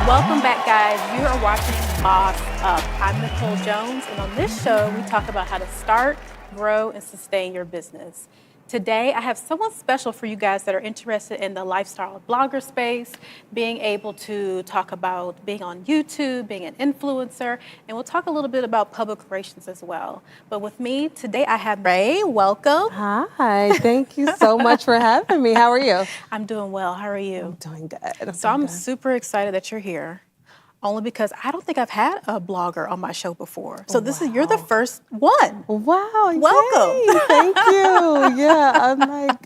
Welcome back, guys. You are watching Boss Up. I'm Nicole Jones, and on this show, we talk about how to start, grow, and sustain your business. Today, I have someone special for you guys that are interested in the lifestyle blogger space, being able to talk about being on YouTube, being an influencer, and we'll talk a little bit about public relations as well. But with me today, I have Ray. Welcome. Hi, thank you so much for having me. How are you? I'm doing well. How are you? I'm doing good. So I'm super excited that you're here, only because I don't think I've had a blogger on my show before. So you're the first one. Wow. Welcome. Yay, thank you. Yeah, I'm like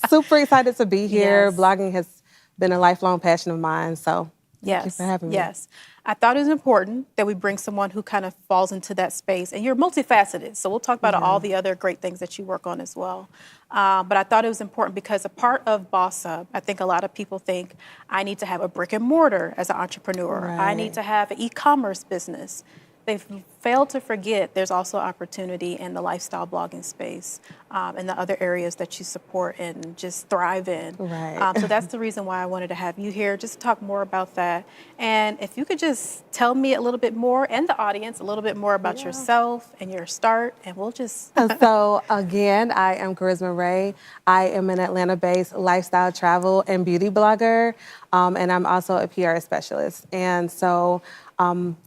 super excited to be here. Yes. Blogging has been a lifelong passion of mine, so thank you for having me. Yes. I thought it was important that we bring someone who kind of falls into that space. And you're multifaceted, so we'll talk about all the other great things that you work on as well. But I thought it was important because a part of Boss Up, I think a lot of people think, I need to have a brick and mortar as an entrepreneur. Right. I need to have an e-commerce business. They've failed to forget there's also opportunity in the lifestyle blogging space and the other areas that you support and just thrive in. Right. So that's the reason why I wanted to have you here, just to talk more about that. And if you could just tell me a little bit more, and the audience, a little bit more about yourself and your start, and we'll just... So again, I am Karisma Ray. I am an Atlanta-based lifestyle, travel, and beauty blogger, and I'm also a PR specialist. And so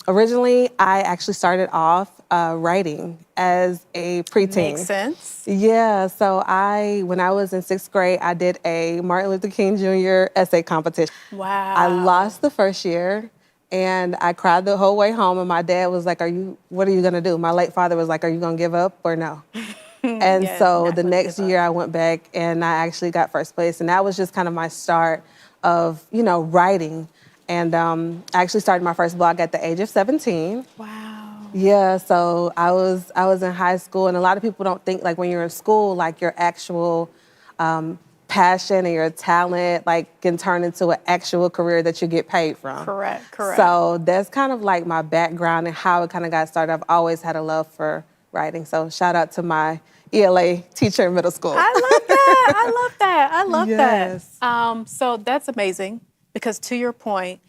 originally, I actually started off writing as a preteen. Makes sense. Yeah, so when I was in 6th grade, I did a Martin Luther King Jr. essay competition. Wow. I lost the first year, and I cried the whole way home, and my dad was like, what are you gonna do? My late father was like, are you gonna give up or no? And so the next year I went back and I actually got first place, and that was just kind of my start of, writing. And I actually started my first blog at the age of 17. Wow. Yeah, so I was in high school, and a lot of people don't think like when you're in school, like your actual passion and your talent like can turn into an actual career that you get paid from. Correct. So that's kind of like my background and how it kind of got started. I've always had a love for writing. So shout out to my ELA teacher in middle school. I love that. I love Yes. that. So that's amazing. Because to your point,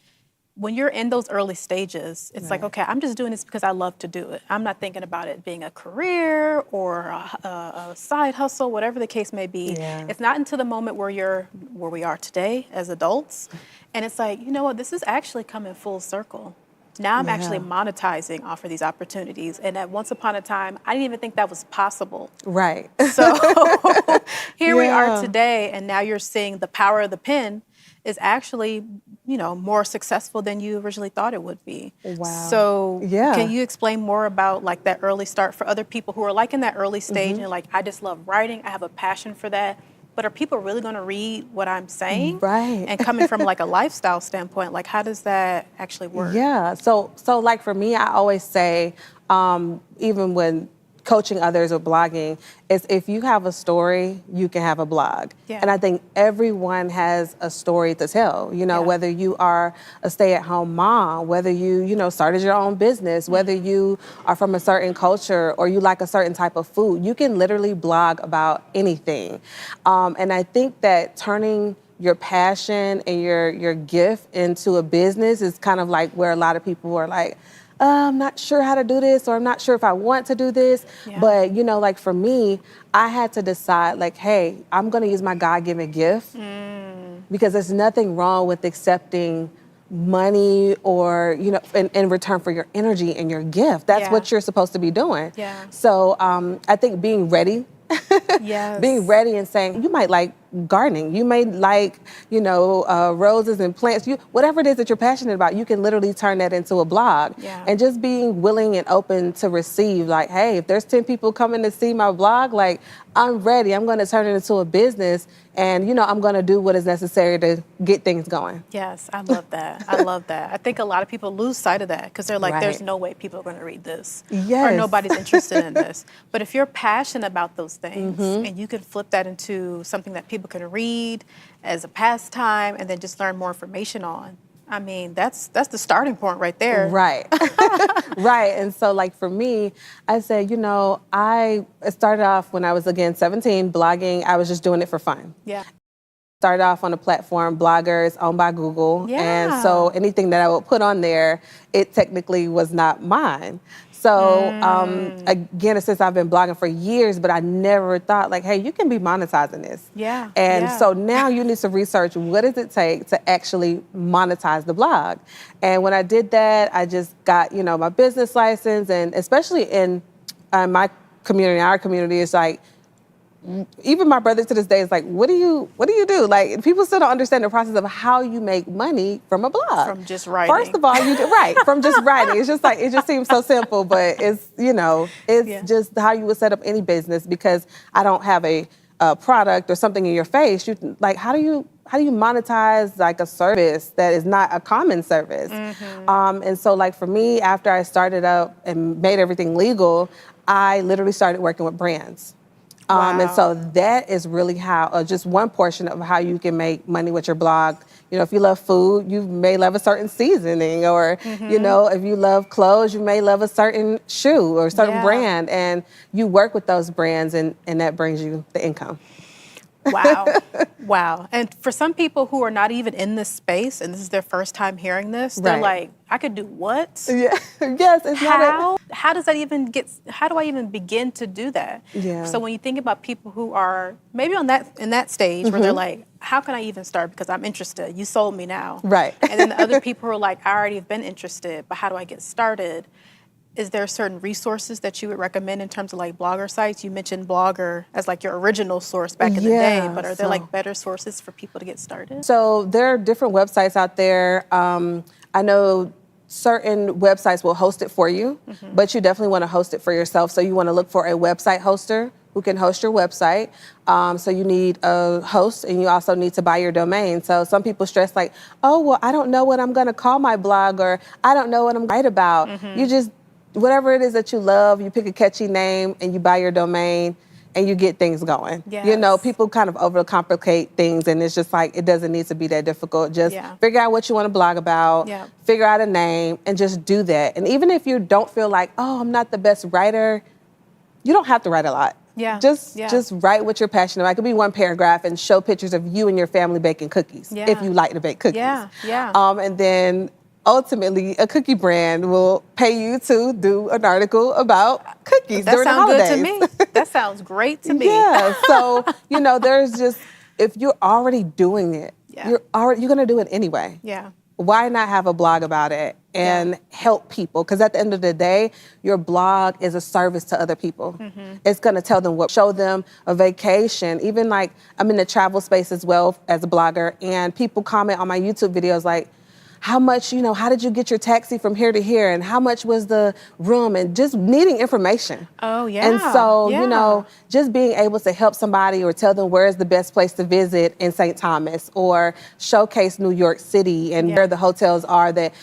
when you're in those early stages, it's like, okay, I'm just doing this because I love to do it. I'm not thinking about it being a career or a side hustle, whatever the case may be. Yeah. It's not until the moment where we are today as adults. And it's like, you know what, this is actually coming full circle. Now I'm actually monetizing off of these opportunities. And at once upon a time, I didn't even think that was possible. Right. So here we are today, and now you're seeing the power of the pen is actually, more successful than you originally thought it would be. Wow. So can you explain more about like that early start for other people who are like in that early stage and like, I just love writing, I have a passion for that, but are people really gonna read what I'm saying? Right. And coming from like a lifestyle standpoint, like how does that actually work? Yeah, so like for me, I always say, even when coaching others or blogging, is if you have a story, you can have a blog. Yeah. And I think everyone has a story to tell, whether you are a stay-at-home mom, whether you, started your own business, whether you are from a certain culture or you like a certain type of food, you can literally blog about anything. And I think that turning your passion and your gift into a business is kind of like where a lot of people are like, I'm not sure how to do this, or I'm not sure if I want to do this. Yeah. But, like for me, I had to decide like, hey, I'm going to use my God-given gift because there's nothing wrong with accepting money or, in return for your energy and your gift. That's what you're supposed to be doing. Yeah. So I think being ready, being ready and saying, you might like gardening, you may like, roses and plants, whatever it is that you're passionate about, you can literally turn that into a blog. Yeah. And just being willing and open to receive, like, hey, if there's 10 people coming to see my blog, like, I'm ready. I'm going to turn it into a business, and, I'm going to do what is necessary to get things going. Yes, I love that. I love that. I think a lot of people lose sight of that because they're like, there's no way people are going to read this. Yes. Or nobody's interested in this. But if you're passionate about those things and you can flip that into something that people can read as a pastime and then just learn more information on, I mean, that's the starting point right there. Right. Right. And so like for me, I said, I started off when I was, again, 17, blogging. I was just doing it for fun. Yeah. Started off on a platform, Bloggers, owned by Google. And so anything that I would put on there, it technically was not mine. So again, since I've been blogging for years, but I never thought like, hey, you can be monetizing this. Yeah. And so now you need to research what does it take to actually monetize the blog. And when I did that, I just got, my business license, and especially in my community, our community, is like, even my brother to this day is like, what do you do? Like, people still don't understand the process of how you make money from a blog. From just writing. First of all, from just writing. It's just like, it just seems so simple, but it's, just how you would set up any business, because I don't have a product or something in your face. How do you monetize like a service that is not a common service? And so like for me, after I started up and made everything legal, I literally started working with brands. And so that is really how, just one portion of how you can make money with your blog. If you love food, you may love a certain seasoning, or, if you love clothes, you may love a certain shoe or a certain brand, and you work with those brands, and that brings you the income. Wow. Wow. And for some people who are not even in this space, and this is their first time hearing this, they're like, I could do what? Yeah. Yes. It's how does that even how do I even begin to do that? Yeah. So when you think about people who are maybe in that stage where they're like, how can I even start? Because I'm interested. You sold me now. Right. And then the other people who are like, I already have been interested, but how do I get started? Is there certain resources that you would recommend in terms of like blogger sites? You mentioned Blogger as like your original source back in the day, but are there like better sources for people to get started? So there are different websites out there. I know certain websites will host it for you, but you definitely want to host it for yourself. So you want to look for a website hoster who can host your website. So you need a host, and you also need to buy your domain. So some people stress like, oh, well, I don't know what I'm going to call my blog, or I don't know what I'm going to write about. You just, whatever it is that you love, you pick a catchy name and you buy your domain and you get things going. Yes. People kind of overcomplicate things, and it's just like, it doesn't need to be that difficult. Just figure out what you want to blog about, figure out a name, and just do that. And even if you don't feel like, oh, I'm not the best writer, you don't have to write a lot. Just write what you're passionate about. It could be one paragraph and show pictures of you and your family baking cookies, if you like to bake cookies. And then ultimately, a cookie brand will pay you to do an article about cookies during the holidays. That sounds good to me. That sounds great to me. Yeah. So, there's just, if you're already doing it, you're going to do it anyway. Why not have a blog about it and help people? Because at the end of the day, your blog is a service to other people. It's going to tell them show them a vacation. Even like, I'm in the travel space as well as a blogger, and people comment on my YouTube videos like, how much, how did you get your taxi from here to here? And how much was the room? And just needing information. Oh, yeah. And so, just being able to help somebody or tell them where's the best place to visit in St. Thomas, or showcase New York City and where the hotels are that,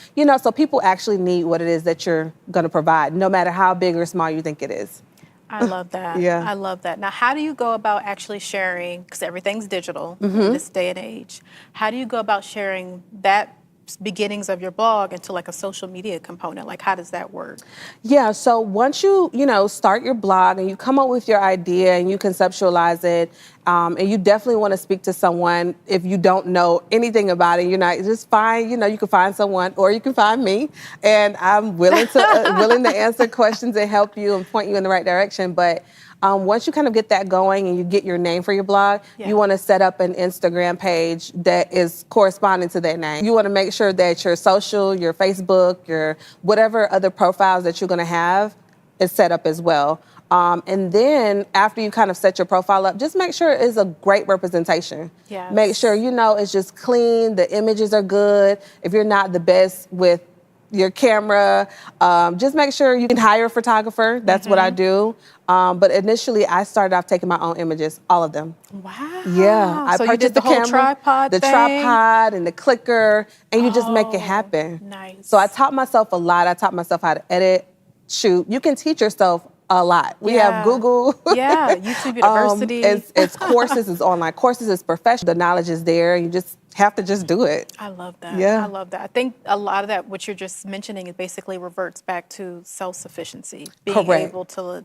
so people actually need what it is that you're going to provide, no matter how big or small you think it is. I love that. I love that. Now, how do you go about actually sharing, because everything's digital in this day and age, how do you go about sharing that beginnings of your blog into like a social media component? Like, how does that work? Yeah, so once you, start your blog and you come up with your idea and you conceptualize it, and you definitely want to speak to someone if you don't know anything about it. You're not just fine, you can find someone, or you can find me, and I'm willing to answer questions and help you and point you in the right direction. But once you kind of get that going and you get your name for your blog, you want to set up an Instagram page that is corresponding to that name. You want to make sure that your social, your Facebook, your whatever other profiles that you're going to have is set up as well. And then after you kind of set your profile up, just make sure it's a great representation. Make sure, it's just clean, the images are good. If you're not the best with your camera, just make sure you can hire a photographer. That's what I do. But initially, I started off taking my own images, all of them. Wow. Yeah. I so purchased you did the whole camera, tripod the thing? tripod and the clicker, and you just make it happen. Nice. So I taught myself a lot. I taught myself how to edit, shoot. You can teach yourself a lot. We have Google. YouTube University. It's courses, it's online courses, it's professional. The knowledge is there. You just have to just do it. I love that. Yeah. I love that. I think a lot of that, what you're just mentioning, it basically reverts back to self-sufficiency, being able to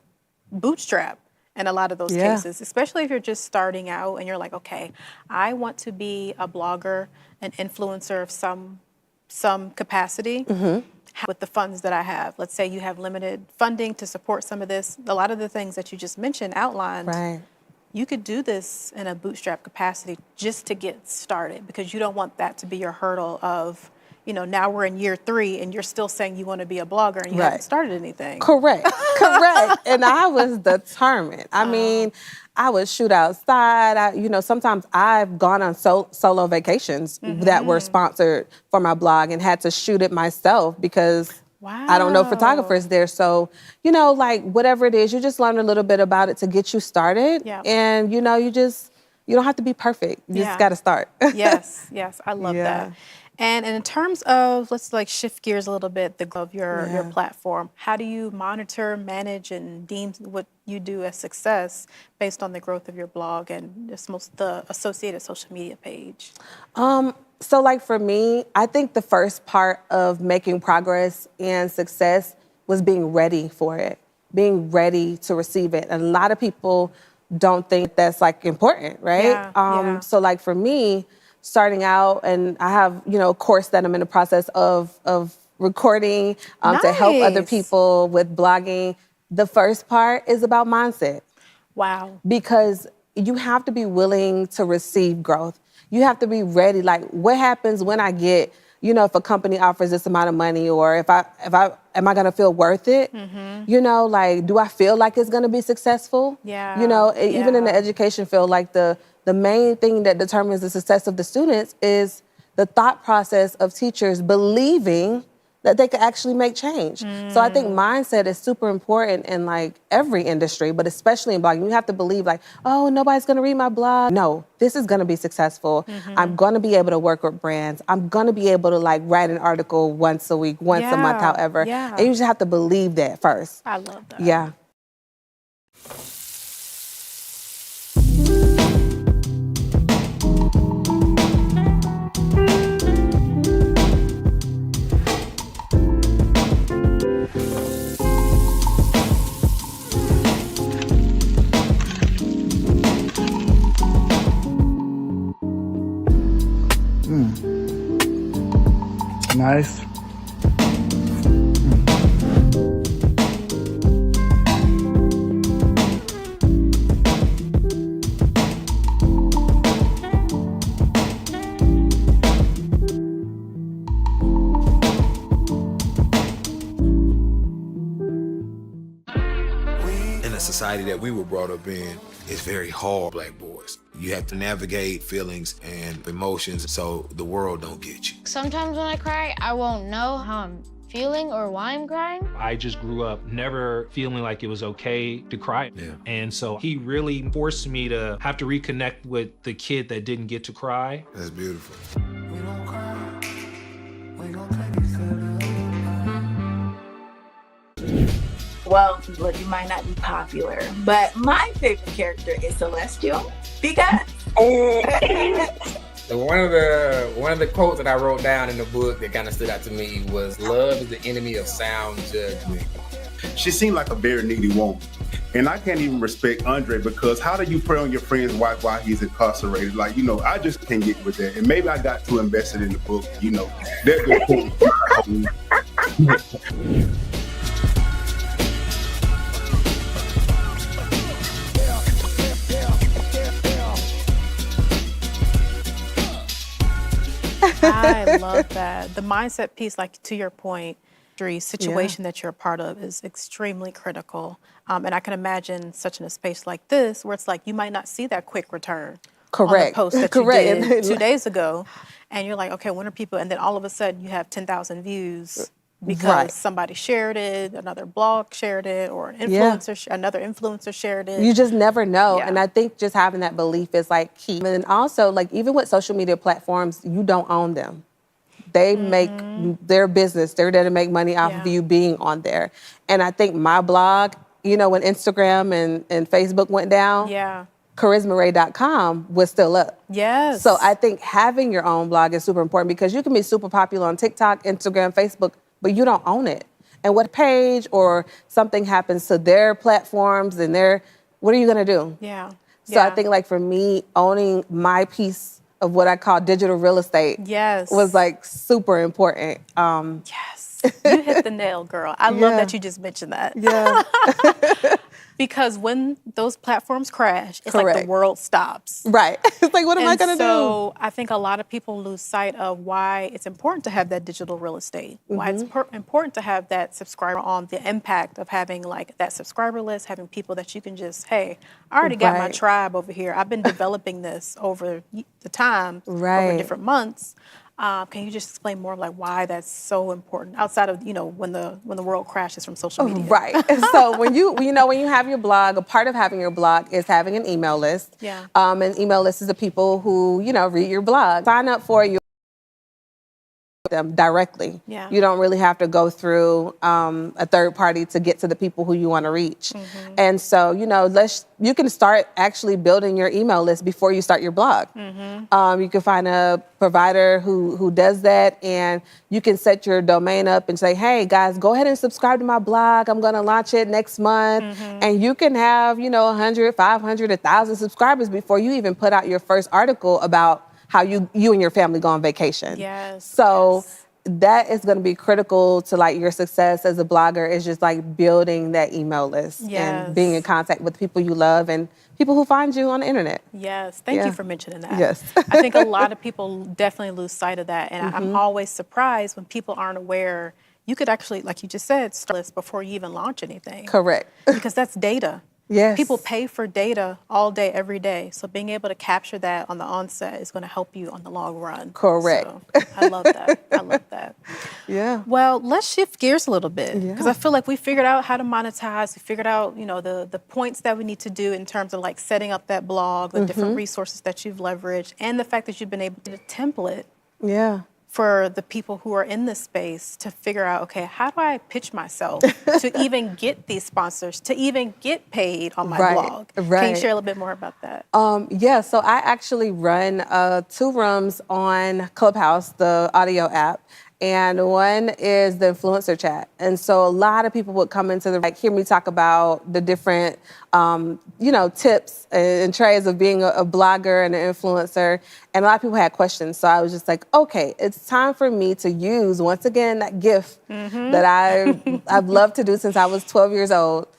bootstrap in a lot of those Yeah. cases, especially if you're just starting out and you're like, okay, I want to be a blogger, an influencer of some capacity with the funds that I have. Let's say you have limited funding to support some of this. A lot of the things that you just mentioned, outlined, Right. you could do this in a bootstrap capacity just to get started, because you don't want that to be your hurdle of, now we're in year 3 and you're still saying you want to be a blogger and you haven't Right. started anything. Correct. And I was determined. I mean, I would shoot outside. Sometimes I've gone on solo vacations that were sponsored for my blog and had to shoot it myself because I don't know photographers there. So, whatever it is, you just learn a little bit about it to get you started. Yeah. And, you don't have to be perfect. You just got to start. Yes, I love Yeah. that. And in terms of, let's shift gears a little bit, of your platform, how do you monitor, manage, and deem what you do as success based on the growth of your blog and the associated social media page? So for me, I think the first part of making progress and success was being ready for it, being ready to receive it. And a lot of people don't think that's important, right? Yeah. So for me, starting out, and I have, a course that I'm in the process of recording to help other Nice. people with blogging. The first part is about mindset. Wow. Because you have to be willing to receive growth. You have to be ready. What happens when I get, if a company offers this amount of money, or am I gonna feel worth it? Do I feel like it's gonna be successful? Yeah. Even in the education field, the main thing that determines the success of the students is the thought process of teachers believing that they could actually make change. So I think mindset is super important in every industry, but especially in blogging. You have to believe oh, nobody's gonna read my blog. No, this is gonna be successful. I'm gonna be able to work with brands. I'm gonna be able to write an article once a week, once a month, however. Yeah. And you just have to believe that first. I love that. Yeah. Nice. In the society that we were brought up in, it's very hard, Black boys. You have to navigate feelings and emotions so the world don't get you. Sometimes when I cry, I won't know how I'm feeling or why I'm crying. I just grew up never feeling like it was okay to cry. Yeah. And so he really forced me to have to reconnect with the kid that didn't get to cry. That's beautiful. We don't cry, we gon' take each other. Well, look, you might not be popular, but my favorite character is Celestial because So one of the quotes that I wrote down in the book that kind of stood out to me was, "Love is the enemy of sound judgment." She seemed like a very needy woman. And I can't even respect Andre because how do you prey on your friend's wife while he's incarcerated? I just can't get with that. And maybe I got too invested in the book, That's the point. I love that. The mindset piece, to your point, the situation that you're a part of is extremely critical. And I can imagine such in a space like this where it's you might not see that quick return on the post that you did 2 days ago. And you're like, okay, when are people? And then all of a sudden you have 10,000 views because somebody shared it, another blog shared it, or an influencer, another influencer shared it. You just never know. Yeah. And I think just having that belief is key. And then also, even with social media platforms, you don't own them. They make their business. They're there to make money off of you being on there. And I think my blog, when Instagram and Facebook went down, KarismaRay.com was still up. Yes. So I think having your own blog is super important because you can be super popular on TikTok, Instagram, Facebook, but you don't own it. And what page or something happens to their platforms and their what are you gonna do? Yeah. So I think like for me, owning my piece of what I call digital real estate Yes. was like super important. Yes. You hit the nail, girl. I love that you just mentioned that. Yeah. Because when those platforms crash, it's like Correct. the world stops. Right. It's like, what am I gonna So I think a lot of people lose sight of why it's important to have that digital real estate, why it's important to have that subscriber on, the impact of having like that subscriber list, having people that you can just, hey, I already got my Right. tribe over here. I've been developing this over the time, over Right. different months. Can you just explain more of like why that's so important outside of, when the world crashes from social media? Right. So when you have your blog, a part of having your blog is having an email list. Yeah. An email list is the people who, read your blog. Sign up for you them directly. Yeah. You don't really have to go through a third party to get to the people who you want to reach. And so, you can start actually building your email list before you start your blog. You can find a provider who does that, and you can set your domain up and say, hey guys, go ahead and subscribe to my blog. I'm going to launch it next month. And you can have, 100, 500, 1,000 subscribers before you even put out your first article about how you and your family go on vacation. Yes. So that is going to be critical to like your success as a blogger, is just like building that email list and being in contact with people you love and people who find you on the internet. Yes. Thank you for mentioning that. Yes. I think a lot of people definitely lose sight of that. And I'm always surprised when people aren't aware. You could actually, like you just said, start this before you even launch anything. Correct. Because that's data. Yes. People pay for data all day, every day. So being able to capture that on the onset is going to help you on the long run. Correct. So I love that. I love that. Yeah. Well, let's shift gears a little bit, because I feel like we figured out how to monetize. We figured out, the points that we need to do in terms of like setting up that blog, the different resources that you've leveraged, and the fact that you've been able to template Yeah. for the people who are in this space to figure out, okay, how do I pitch myself to even get these sponsors, to even get paid on my blog? Can you share a little bit more about that? Yeah, so I actually run 2 rooms on Clubhouse, the audio app, and one is the influencer chat. And so a lot of people would come into hear me talk about the different, tips and trays of being a blogger and an influencer. And a lot of people had questions. So I was just like, okay, it's time for me to use, once again, that gift that I've loved to do since I was 12 years old.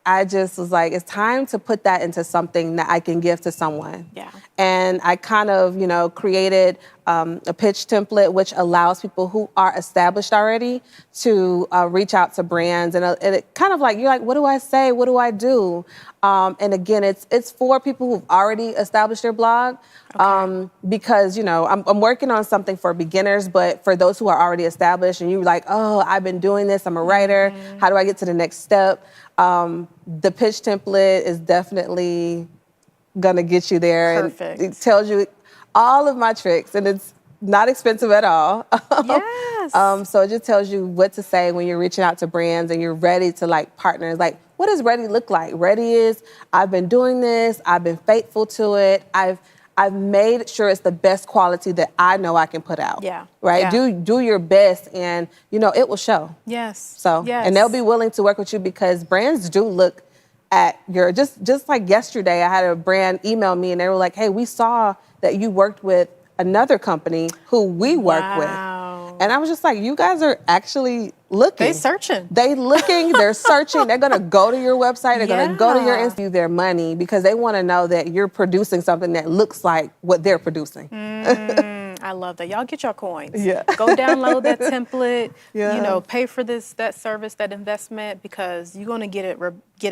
I just was like, it's time to put that into something that I can give to someone. Yeah. And I kind of, created a pitch template, which allows people who are established already to reach out to brands. And it kind of like, you're like, what do I say? What do I do? And again, it's for people who've already established their blog. Because, I'm working on something for beginners, but for those who are already established and you're like, oh, I've been doing this, I'm a writer. How do I get to the next step? The pitch template is definitely gonna get you there. Perfect. And it tells you all of my tricks, and it's not expensive at all. Yes. So it just tells you what to say when you're reaching out to brands and you're ready to like partner. Like, what does ready look like? Ready is, I've been doing this, I've been faithful to it, I've made sure it's the best quality that I know I can put out. Yeah. Right? Yeah. Do your best, and it will show. Yes. So, yes. And they'll be willing to work with you because brands do look at your, just like yesterday, I had a brand email me and they were like, hey, we saw that you worked with another company who we work with. And I was just like, you guys are actually looking. They searching. They looking, they're searching. They're going to go to your website. They're going to go to your Insta, their money, because they want to know that you're producing something that looks like what they're producing. I love that. Y'all get your coins. Yeah. Go download that template. Yeah. Pay for that service, that investment, because you're going to get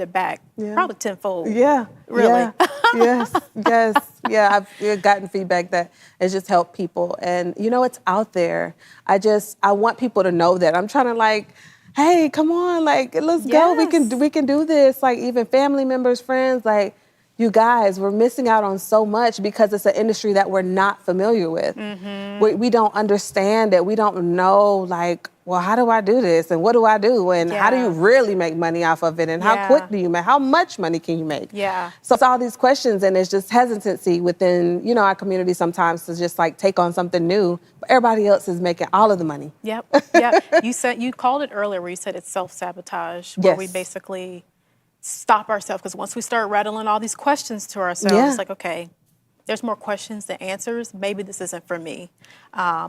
it back probably tenfold. Yeah. Really. Yeah. Yes. Yeah. I've gotten feedback that it's just helped people, and it's out there. I want people to know that. I'm trying to like, hey, come on, like let's go. We can do this. Like even family members, friends, like. You guys, we're missing out on so much because it's an industry that we're not familiar with. We don't understand it. We don't know, like, well, how do I do this? And what do I do? And how do you really make money off of it? And how quick do you make? How much money can you make? Yeah. So it's all these questions, and it's just hesitancy within, our community sometimes to just like take on something new. But everybody else is making all of the money. Yep. You called it earlier where you said it's self-sabotage, where we basically stop ourselves, because once we start rattling all these questions to ourselves, Yeah. it's like, okay, there's more questions than answers. Maybe this isn't for me.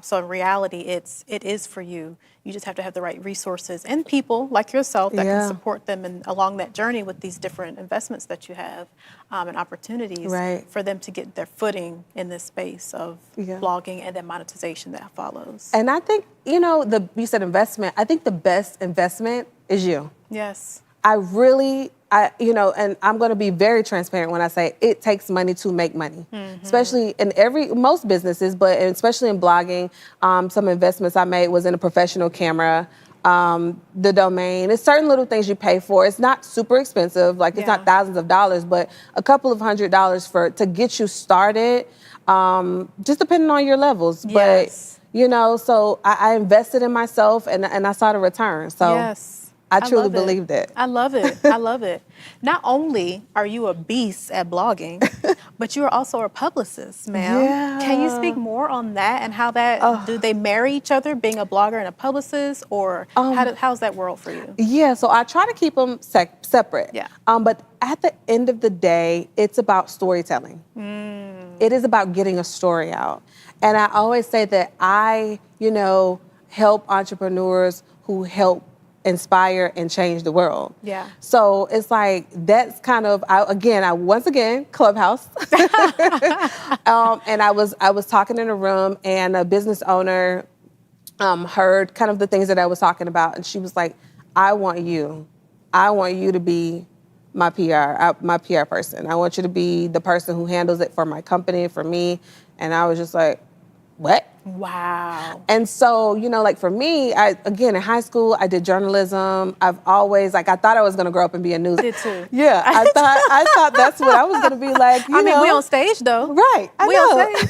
So in reality, it is for you. You just have to have the right resources and people like yourself that can Yeah. support them and along that journey with these different investments that you have and opportunities Right. for them to get their footing in this space of Yeah. blogging and then monetization that follows. And I think, you said investment. I think the best investment is you. Yes. And I'm going to be very transparent when I say it takes money to make money, especially in most businesses, but especially in blogging. Some investments I made was in a professional camera, the domain. It's certain little things you pay for. It's not super expensive, like it's not thousands of dollars, but a couple of $100s to get you started, just depending on your levels. Yes. But so I invested in myself and I saw the return. So. Yes. I truly love it. believed it. I love it. I love it. Not only are you a beast at blogging, but you are also a publicist, ma'am. Yeah. Can you speak more on that and how that, do they marry each other, being a blogger and a publicist, or how's that world for you? Yeah, so I try to keep them separate. Yeah. But at the end of the day, it's about storytelling. It is about getting a story out. And I always say that I, help entrepreneurs who help inspire and change the world. Yeah. So it's like, that's kind of, once again, Clubhouse. And I was talking in a room and a business owner heard kind of the things that I was talking about. And she was like, I want you to be my PR person. I want you to be the person who handles it for my company, for me. And I was just like, what? Wow. And so, for me, in high school, I did journalism. I've always, I thought I was going to grow up and be a news. Did too. Yeah, I thought that's what I was going to be like. I mean, we on stage though. Right. We on stage.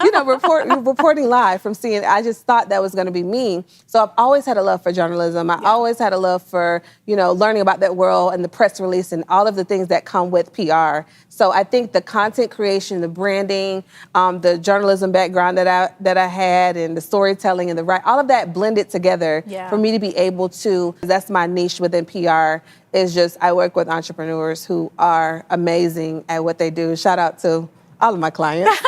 It's reporting live from CNN. I just thought that was going to be me. So I've always had a love for journalism. I always had a love for, learning about that world and the press release and all of the things that come with PR. So I think the content creation, the branding, the journalism background that I had, and the storytelling and all of that blended together for me to be able to. That's my niche within PR. Is just I work with entrepreneurs who are amazing at what they do. Shout out to all of my clients.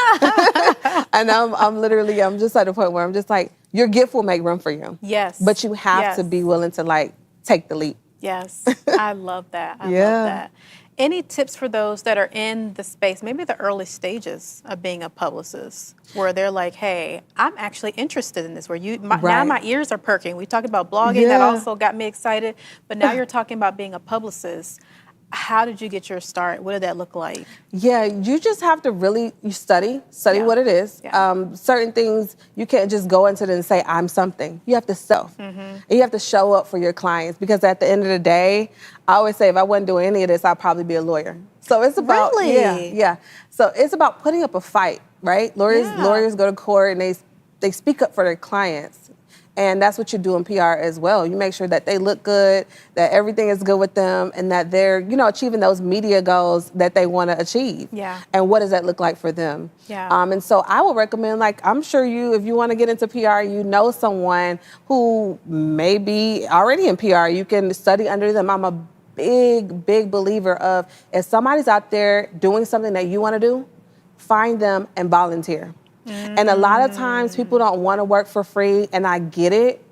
And I'm just at a point where I'm just like, your gift will make room for you. Yes. But you have to be willing to take the leap. Yes. I love that. I love that. Any tips for those that are in the space, maybe the early stages of being a publicist, where they're like, hey, I'm actually interested in this, where now my ears are perking. We talked about blogging, that also got me excited, but now you're talking about being a publicist. How did you get your start? What did that look like? Yeah, you just have to really study what it is. Yeah. Certain things, you can't just go into it and say, I'm something. You have to self. And you have to show up for your clients, because at the end of the day, I always say, if I wasn't doing any of this, I'd probably be a lawyer. So it's about, yeah. So it's about putting up a fight, right? Lawyers go to court and they speak up for their clients. And that's what you do in PR as well. You make sure that they look good, that everything is good with them, and that they're, achieving those media goals that they want to achieve. Yeah. And what does that look like for them? Yeah. And so I would recommend, I'm sure if you want to get into PR, someone who may be already in PR, you can study under them. I'm a big, big believer of, if somebody's out there doing something that you want to do, find them and volunteer. And a lot of times people don't want to work for free, and I get it.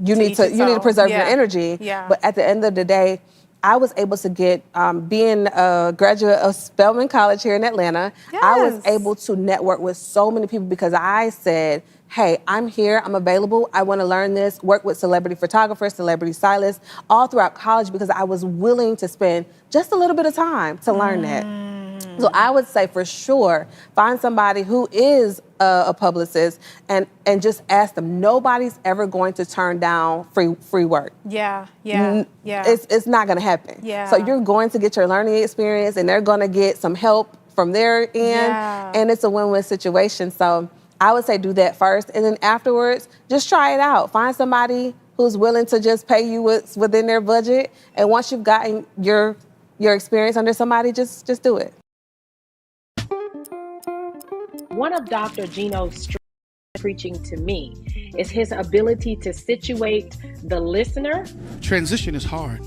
You need to preserve your energy. Yeah. But at the end of the day, I was able to get, being a graduate of Spelman College here in Atlanta, I was able to network with so many people because I said, hey, I'm here, I'm available, I want to learn this, work with celebrity photographers, celebrity stylists, all throughout college, because I was willing to spend just a little bit of time to learn that. So I would say, for sure, find somebody who is a publicist and just ask them. Nobody's ever going to turn down free work. Yeah. It's not going to happen. Yeah. So you're going to get your learning experience, and they're going to get some help from their end, and it's a win-win situation. So I would say do that first, and then afterwards, just try it out. Find somebody who's willing to just pay you what's within their budget, and once you've gotten your experience under somebody, just do it. One of Dr. Gino's strengths preaching to me is his ability to situate the listener. Transition is hard.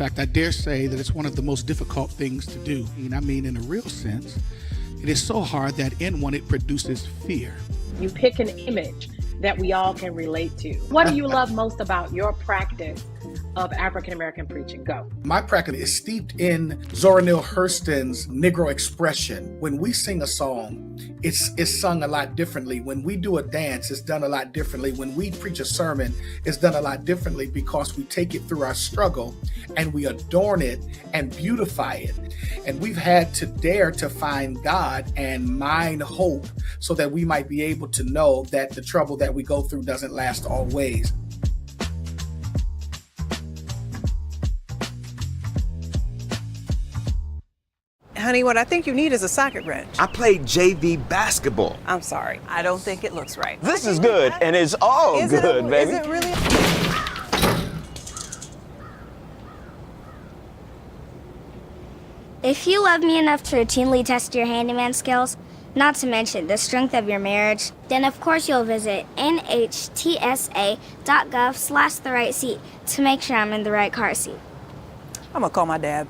fact, I dare say that it's one of the most difficult things to do. And I mean, in a real sense, it is so hard that in one, it produces fear. You pick an image that we all can relate to. What do you love most about your practice of African American preaching? Go. My practice is steeped in Zora Neale Hurston's Negro expression. When we sing a song, it's sung a lot differently. When we do a dance, it's done a lot differently. When we preach a sermon, it's done a lot differently because we take it through our struggle and we adorn it and beautify it. And we've had to dare to find God and mine hope so that we might be able to know that the trouble that we go through doesn't last always. Honey, what I think you need is a socket wrench. I played JV basketball. I'm sorry. I don't think it looks right. This is good, and it's all good, baby. Is it really? If you love me enough to routinely test your handyman skills, not to mention the strength of your marriage, then of course you'll visit nhtsa.gov/the-right-seat to make sure I'm in the right car seat. I'm gonna call my dad.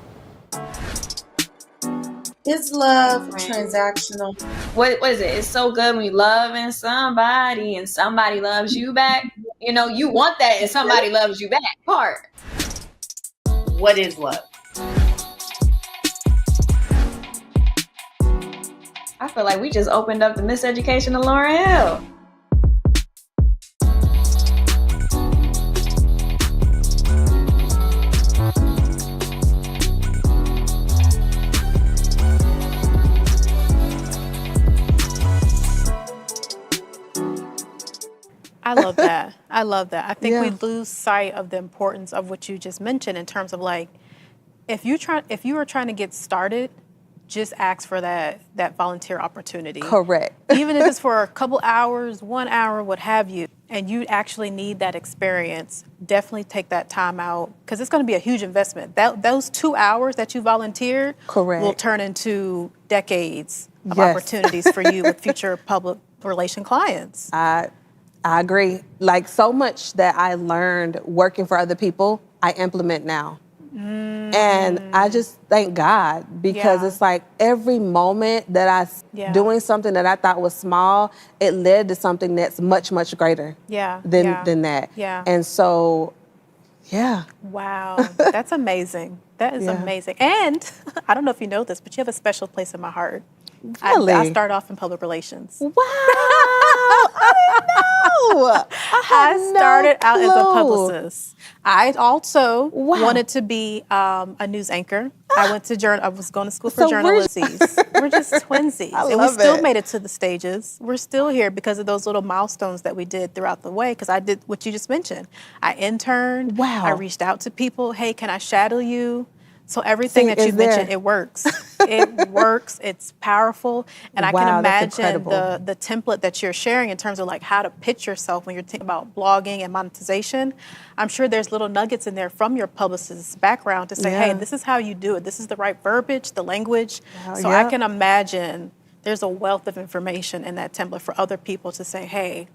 Is love transactional? What is it? It's so good when you loving somebody and somebody loves you back. You know, you want that and somebody loves you back part. What is love? I feel like we just opened up the miseducation of Lauryn Hill. I love that. I love that. I think we lose sight of the importance of what you just mentioned in terms of like, if you are trying to get started, just ask for that volunteer opportunity. Correct. Even if it's for a couple hours, 1 hour, what have you, and you actually need that experience, definitely take that time out because it's going to be a huge investment. Those 2 hours that you volunteered will turn into decades of opportunities for you with future public relation clients. I agree. Like so much that I learned working for other people, I implement now. And I just thank God because it's like every moment that I doing something that I thought was small, it led to something that's much, much greater than that. Yeah. And so, yeah. Wow. That's amazing. That is amazing. And I don't know if you know this, but you have a special place in my heart. Really? I start off in public relations. Wow. I didn't know. I started out as a publicist. I also wanted to be a news anchor. I was going to school for journalism. We're just twinsies. And we still made it to the stages. We're still here because of those little milestones that we did throughout the way. Because I did what you just mentioned. I interned. Wow. I reached out to people. Hey, can I shadow you? So everything that you mentioned, it works. It works. It's powerful. And I can imagine the template that you're sharing in terms of like how to pitch yourself when you're thinking about blogging and monetization. I'm sure there's little nuggets in there from your publicist's background to say, hey, this is how you do it. This is the right verbiage, the language. So I can imagine there's a wealth of information in that template for other people to say, hey,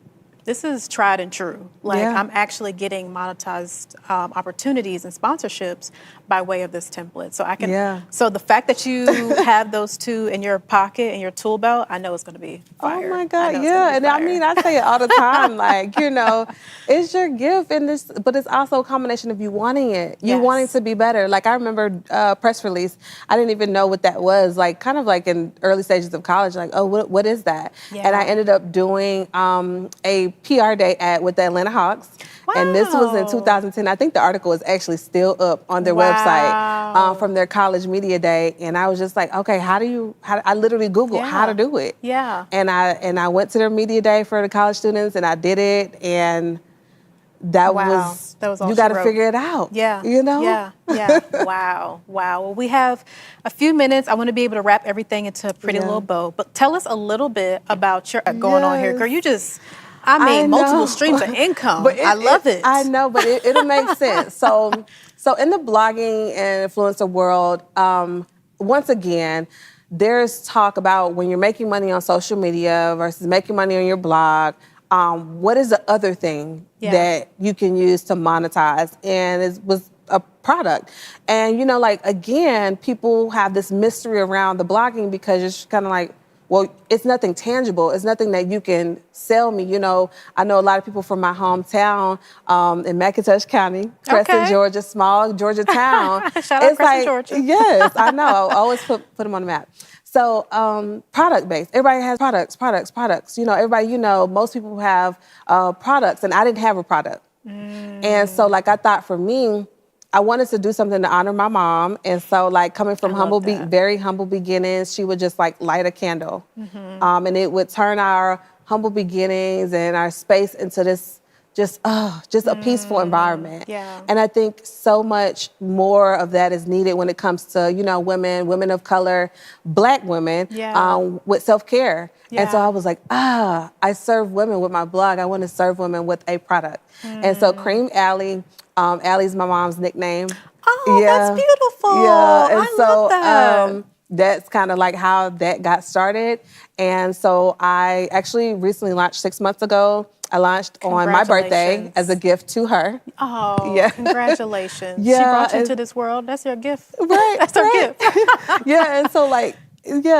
this is tried and true. Like I'm actually getting monetized opportunities and sponsorships by way of this template. So I can. So the fact that you have those two in your pocket in your tool belt, I know it's going to be fire. Oh my God, and I mean, I say it all the time. Like it's your gift, but it's also a combination of you wanting it, you wanting to be better. Like I remember press release. I didn't even know what that was. Like kind of like in early stages of college. Like what is that? And I ended up doing a PR day ad with the Atlanta Hawks. Wow. And this was in 2010. I think the article is actually still up on their website from their college media day. And I was just like, okay, I literally Googled how to do it. Yeah. And I went to their media day for the college students and I did it. And that was all you got to figure it out. Yeah. You know? Yeah. Wow. Well, we have a few minutes. I want to be able to wrap everything into a pretty little bow. But tell us a little bit about your going on here. Girl, you just... I mean, multiple streams of income. But I love it. I know, but it'll make sense. So in the blogging and influencer world, once again, there's talk about when you're making money on social media versus making money on your blog. What is the other thing that you can use to monetize? And it was a product. And, like, again, people have this mystery around the blogging because it's kind of like, well, it's nothing tangible. It's nothing that you can sell me. I know a lot of people from my hometown in McIntosh County, Crescent, Georgia, small Georgia town. Shout out Crescent, Georgia. Yes, I know. I always put them on the map. So product-based. Everybody has products. Everybody, most people have products, and I didn't have a product. And so, like, I thought for me, I wanted to do something to honor my mom. And so, like, coming from very humble beginnings, she would just, like, light a candle. And it would turn our humble beginnings and our space into this just a peaceful environment. Yeah. And I think so much more of that is needed when it comes to, women of color, Black women with self-care. Yeah. And so I was like, I serve women with my blog. I want to serve women with a product. And so Cream Alley, Allie's my mom's nickname. Oh, that's beautiful. Yeah, and I love that. That's kind of like how that got started. And so I actually recently launched 6 months ago. I launched on my birthday as a gift to her. Oh, yeah. Congratulations. Yeah, she brought you into this world. That's your gift. Right. That's her gift. Yeah, and so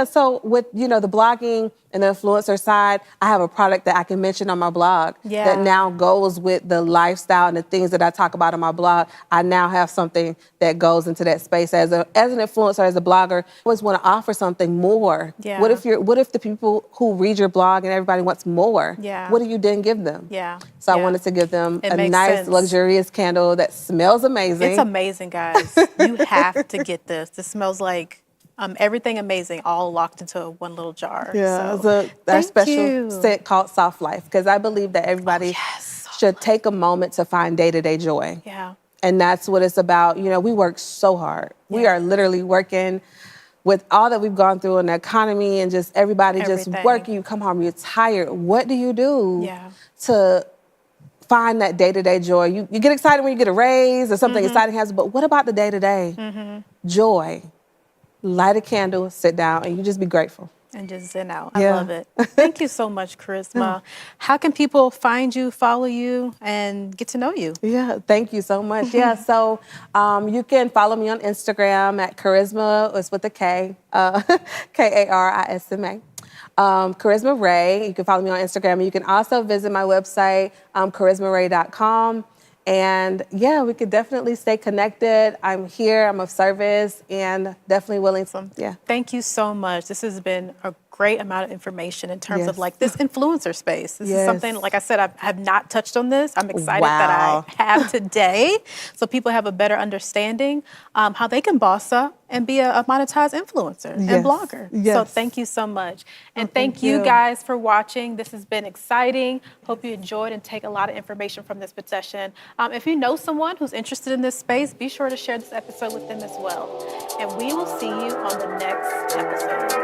so with, the blogging and the influencer side, I have a product that I can mention on my blog that now goes with the lifestyle and the things that I talk about on my blog. I now have something that goes into that space. As an influencer, as a blogger, I always want to offer something more. Yeah. What if the people who read your blog and everybody wants more? Yeah. What you didn't give them? Yeah. So I wanted to give them It a makes nice, sense. luxurious candle that smells amazing. It's amazing, guys. You have to get this. This smells like everything amazing, all locked into one little jar. Yeah, So, it's our thank special you. scent called Soft Life, because I believe that everybody should take a moment to find day-to-day joy. Yeah. And that's what it's about. We work so hard. We are literally working with all that we've gone through in the economy and just everybody just working. You come home, you're tired. What do you do to find that day-to-day joy? You get excited when you get a raise or something exciting happens, but what about the day-to-day? Joy. Light a candle, sit down, and you just be grateful. And just zen out. I love it. Thank you so much, Karisma. How can people find you, follow you, and get to know you? Yeah, thank you so much. Yeah, so you can follow me on Instagram at Karisma, it's with a K, Karisma. Karisma Ray. You can follow me on Instagram. You can also visit my website, karismaray.com. And yeah, we could definitely stay connected. I'm here, I'm of service, and definitely willing to, Thank you so much. This has been a great amount of information in terms of like this influencer space. This is something, like I said, I have not touched on this. I'm excited that I have today, so people have a better understanding how they can boss up and be a monetized influencer and blogger. So thank you so much. And thank you guys for watching. This has been exciting. Hope you enjoyed and take a lot of information from this session. If you know someone who's interested in this space, be sure to share this episode with them as well. And we will see you on the next episode.